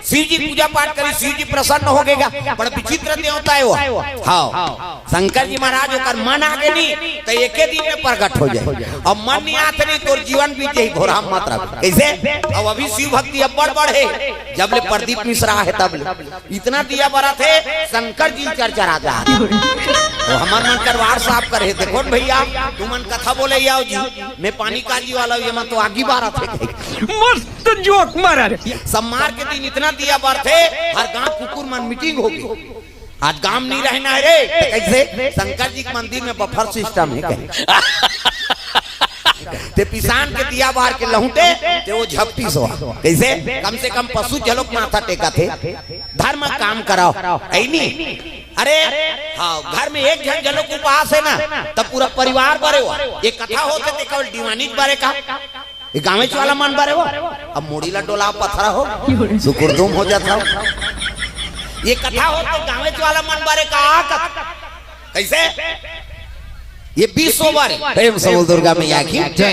शिव जी पूजा पाठ करी, शिव जी प्रसन्न हो गएगा। बड़ा विचित्र देवता है वो। हाँ, शंकर जी महाराज होकर मन आगे नहीं तो एक दिन में प्रकट हो जाए, और मन नहीं आते नहीं तो जीवन बीत जाए घोरा मात्रा। कैसे? अब अभी शिव भक्ति अब बढ़ है, जब ले प्रदीप मिश्रा है तब ले इतना दिया बड़ा थे शंकर जी चर्चा राजा तो हमार मन करवार साफ करे। देखो भैया तू मन कथा बोले आओ जी, मैं पानी काजी वाला ये मन तो आगे बारा थे। मस्त जोक मारा रे। सम्मार के दिन इतना दिया बार थे, हर गांव कुकुर मन मीटिंग होगी। आज गांव नहीं रहना है रे। कैसे? शंकर जी के मंदिर में बफर सिस्टम है ते पिसान के दिया बाहर के लहुटे ते वो झपटी सो। कैसे? कम से कम पशु जलोक माथा टेका थे, धर्म काम कराओ ऐनी। अरे हाँ, घर में एक जन जलोक उपवास है ना तब पूरा परिवार बरे हुआ। एक कथा होते थे केवल दीवानी बारे का, गाँव वाला मन बारे हो। अब मोड़ीला डोला पथरा हो सुकुरदुम हो जाता हो। ये कथा होते गाँव वाला मन बारे का। कैसे? ये 20 बार प्रेम समूह दुर्गा मैया की जय।